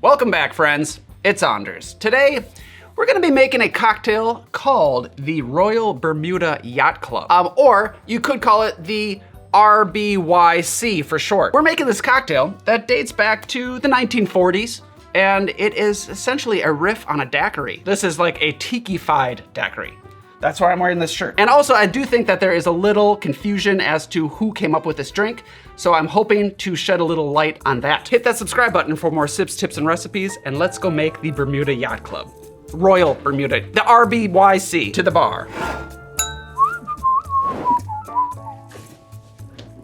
Welcome back, friends. It's Anders. Today, we're gonna be making a cocktail called the Royal Bermuda Yacht Club. Or you could call it the RBYC for short. We're making this cocktail that dates back to the 1940s, and it is essentially a riff on a daiquiri. This is like a tiki-fied daiquiri. That's why I'm wearing this shirt. And also, I do think that there is a little confusion as to who came up with this drink, so I'm hoping to shed a little light on that. Hit that subscribe button for more sips, tips, and recipes, and let's go make the Bermuda Yacht Club. Royal Bermuda, the RBYC, to the bar.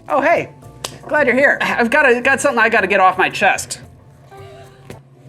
Oh, hey, glad you're here. I've got something I gotta get off my chest.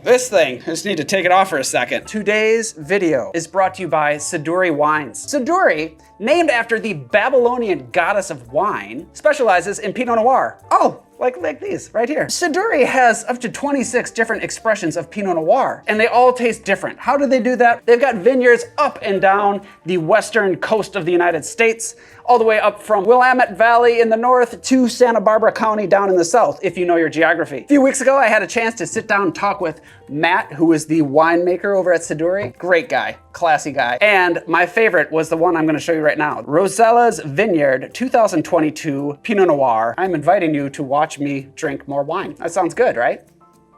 This thing, I just need to take it off for a second. Today's video is brought to you by Siduri Wines. Siduri, named after the Babylonian goddess of wine, specializes in Pinot Noir. Oh, like these right here. Siduri has up to 26 different expressions of Pinot Noir, and they all taste different. How do they do that? They've got vineyards up and down the western coast of the United States, all the way up from Willamette Valley in the north to Santa Barbara County down in the south, if you know your geography. A few weeks ago, I had a chance to sit down and talk with Matt, who is the winemaker over at Siduri. Great guy, classy guy. And my favorite was the one I'm gonna show you right now. Rosella's Vineyard 2022 Pinot Noir. I'm inviting you to watch me drink more wine. That sounds good, right?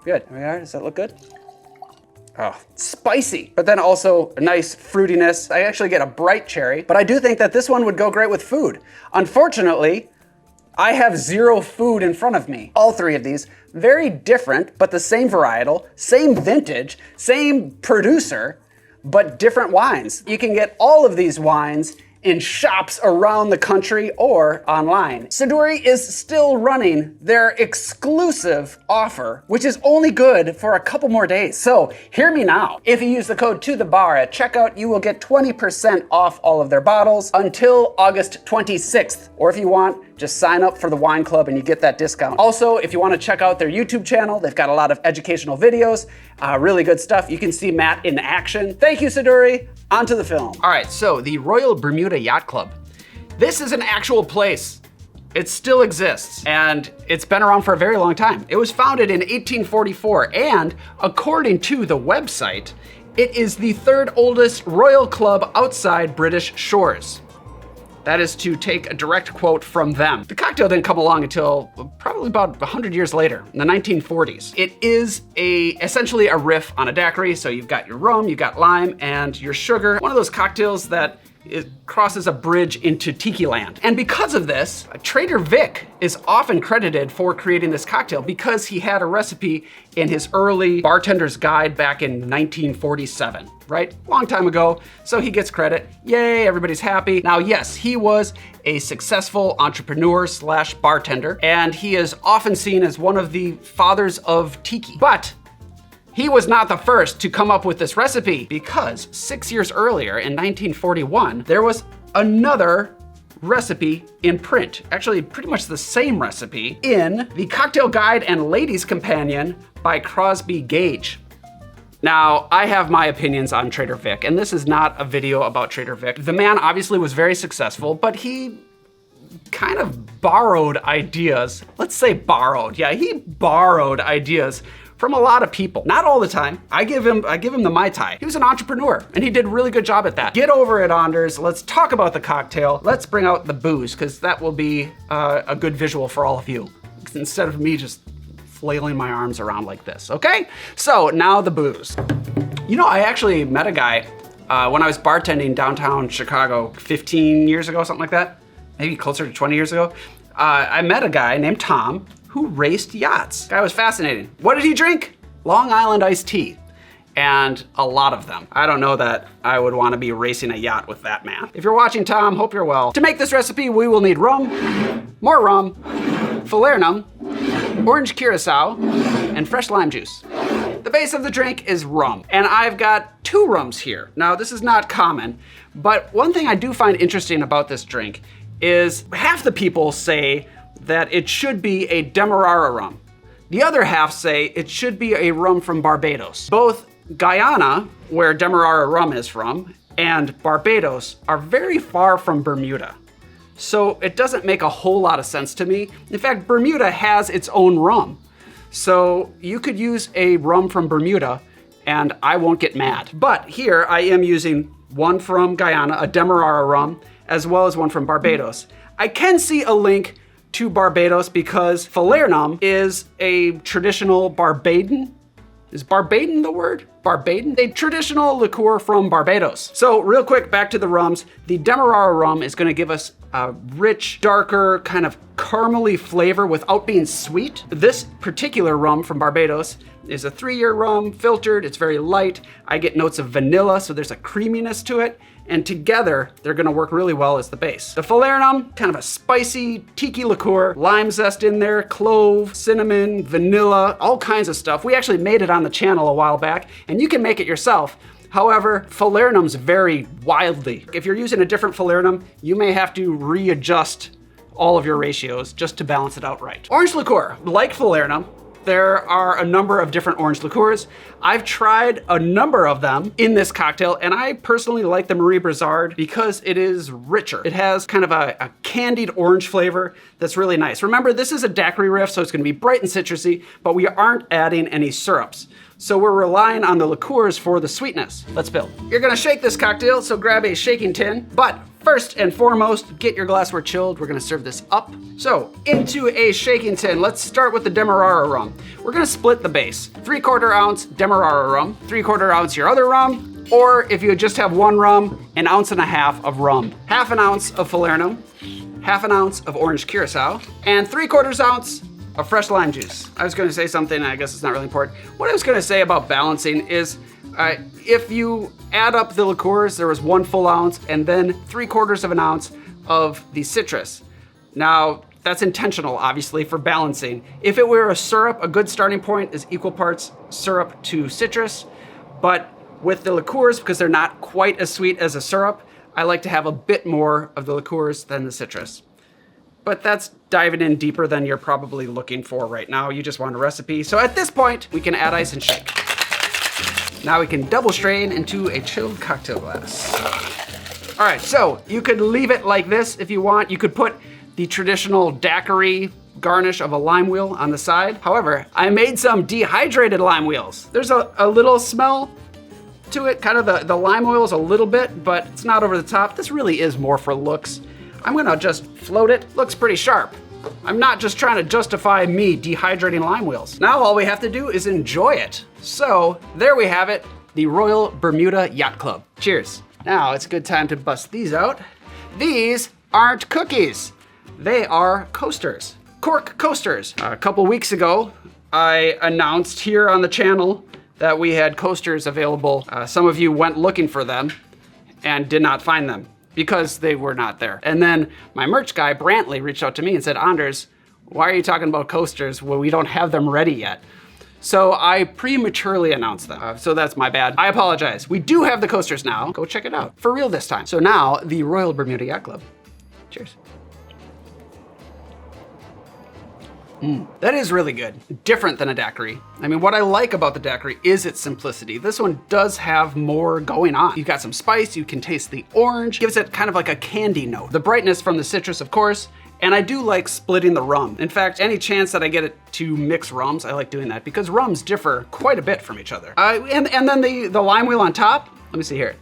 Good. Here we are. Does that look good? Oh, spicy, but then also a nice fruitiness. I actually get a bright cherry, but I do think that this one would go great with food. Unfortunately, I have zero food in front of me. All three of these, very different, but the same varietal, same vintage, same producer, but different wines. You can get all of these wines in shops around the country or online. Siduri is still running their exclusive offer, which is only good for a couple more days. So hear me now. If you use the code to the bar at checkout, you will get 20% off all of their bottles until August 26th. Or if you want, just sign up for the wine club and you get that discount. Also, if you want to check out their YouTube channel, they've got a lot of educational videos, really good stuff. You can see Matt in action. Thank you, Siduri. On to the film. All right, so the Royal Bermuda Yacht Club. This is an actual place. It still exists, and it's been around for a very long time. It was founded in 1844, and according to the website, it is the third oldest royal club outside British shores. That is to take a direct quote from them. The cocktail didn't come along until probably about 100 years later, in the 1940s. It is essentially a riff on a daiquiri, so you've got your rum, you've got lime, and your sugar. One of those cocktails that it crosses a bridge into tiki land. And because of this, Trader Vic is often credited for creating this cocktail because he had a recipe in his early bartender's guide back in 1947, right? Long time ago, so he gets credit. Yay, everybody's happy. Now, yes, he was a successful entrepreneur slash bartender, and he is often seen as one of the fathers of tiki. But he was not the first to come up with this recipe because 6 years earlier in 1941, there was another recipe in print. Actually, pretty much the same recipe in the Cocktail Guide and Ladies Companion by Crosby Gage. Now, I have my opinions on Trader Vic, and this is not a video about Trader Vic. The man obviously was very successful, but he kind of borrowed ideas. Let's say borrowed. Yeah, he borrowed ideas from a lot of people. Not all the time. I give him the Mai Tai. He was an entrepreneur and he did a really good job at that. Get over it, Anders. Let's talk about the cocktail. Let's bring out the booze because that will be a good visual for all of you instead of me just flailing my arms around like this, okay? So now the booze. You know, I actually met a guy when I was bartending downtown Chicago 15 years ago, something like that. Maybe closer to 20 years ago. I met a guy named Tom who raced yachts. Guy was fascinating. What did he drink? Long Island iced tea. And a lot of them. I don't know that I would want to be racing a yacht with that man. If you're watching, Tom, hope you're well. To make this recipe, we will need rum, more rum, Falernum, orange Curaçao, and fresh lime juice. The base of the drink is rum, and I've got 2 rums here. Now, this is not common, but one thing I do find interesting about this drink is half the people say that it should be a Demerara rum. The other half say it should be a rum from Barbados. Both Guyana, where Demerara rum is from, and Barbados are very far from Bermuda. So it doesn't make a whole lot of sense to me. In fact, Bermuda has its own rum. So you could use a rum from Bermuda and I won't get mad. But here I am using one from Guyana, a Demerara Rum, as well as one from Barbados. I can see a link to Barbados because Falernum is a traditional Barbadian. Is Barbadian the word? Barbadian? A traditional liqueur from Barbados. So real quick, back to the rums. The Demerara Rum is gonna give us a rich, darker, kind of caramely flavor without being sweet. This particular rum from Barbados is a 3-year rum, filtered, it's very light. I get notes of vanilla, so there's a creaminess to it. And together, they're gonna work really well as the base. The Falernum, kind of a spicy tiki liqueur, lime zest in there, clove, cinnamon, vanilla, all kinds of stuff. We actually made it on the channel a while back, and you can make it yourself. However, Falernums vary wildly. If you're using a different Falernum, you may have to readjust all of your ratios just to balance it out right. Orange liqueur, like Falernum, there are a number of different orange liqueurs. I've tried a number of them in this cocktail, and I personally like the Marie Brizard because it is richer. It has kind of a candied orange flavor that's really nice. Remember, this is a daiquiri riff, so it's gonna be bright and citrusy, but we aren't adding any syrups. So we're relying on the liqueurs for the sweetness. Let's build. You're gonna shake this cocktail, so grab a shaking tin, but first and foremost, get your glassware chilled. We're gonna serve this up. So into a shaking tin, let's start with the Demerara Rum. We're gonna split the base. 3/4 ounce Demerara Rum, 3/4 ounce your other rum, or if you just have one rum, 1.5 ounces of rum. 1/2 ounce of Falernum, 1/2 ounce of orange Curaçao, and 3/4 ounce of fresh lime juice. I was gonna say something, I guess it's not really important. What I was gonna say about balancing is, if you add up the liqueurs, there was 1 full ounce and then 3/4 ounce of the citrus. Now, that's intentional, obviously, for balancing. If it were a syrup, a good starting point is equal parts syrup to citrus. But with the liqueurs, because they're not quite as sweet as a syrup, I like to have a bit more of the liqueurs than the citrus. But that's diving in deeper than you're probably looking for right now. You just want a recipe. So at this point, we can add ice and shake. Now we can double strain into a chilled cocktail glass. All right, so you could leave it like this if you want. You could put the traditional daiquiri garnish of a lime wheel on the side. However, I made some dehydrated lime wheels. There's a little smell to it, kind of the lime oil is a little bit, but it's not over the top. This really is more for looks. I'm gonna just float it. Looks pretty sharp. I'm not just trying to justify me dehydrating lime wheels. Now all we have to do is enjoy it. So there we have it, the Royal Bermuda Yacht Club. Cheers. Now it's a good time to bust these out. These aren't cookies. They are coasters, cork coasters. A couple weeks ago, I announced here on the channel that we had coasters available. Some of you went looking for them and did not find them, because they were not there. And then my merch guy, Brantley, reached out to me and said, Anders, why are you talking about coasters? Well, we don't have them ready yet. So I prematurely announced them. So that's my bad. I apologize. We do have the coasters now. Go check it out. For real this time. So now, the Royal Bermuda Yacht Club. Cheers. That is really good. Different than a daiquiri. I mean, what I like about the daiquiri is its simplicity. This one does have more going on. You've got some spice, you can taste the orange, gives it kind of like a candy note. The brightness from the citrus, of course, and I do like splitting the rum. In fact, any chance that I get it to mix rums, I like doing that because rums differ quite a bit from each other. And then the lime wheel on top, let me see here.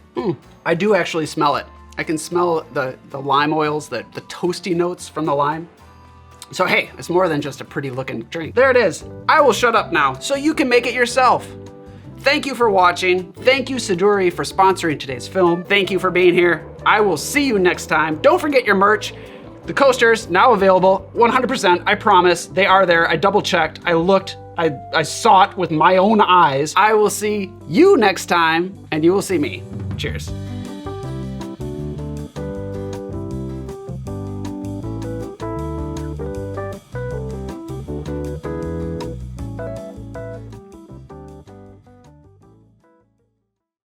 I do actually smell it. I can smell the lime oils, the toasty notes from the lime. So hey, it's more than just a pretty looking drink. There it is. I will shut up now so you can make it yourself. Thank you for watching. Thank you, Siduri, for sponsoring today's film. Thank you for being here. I will see you next time. Don't forget your merch. The coasters now available, 100%, I promise. They are there. I double checked. I looked. I saw it with my own eyes. I will see you next time, and you will see me. Cheers.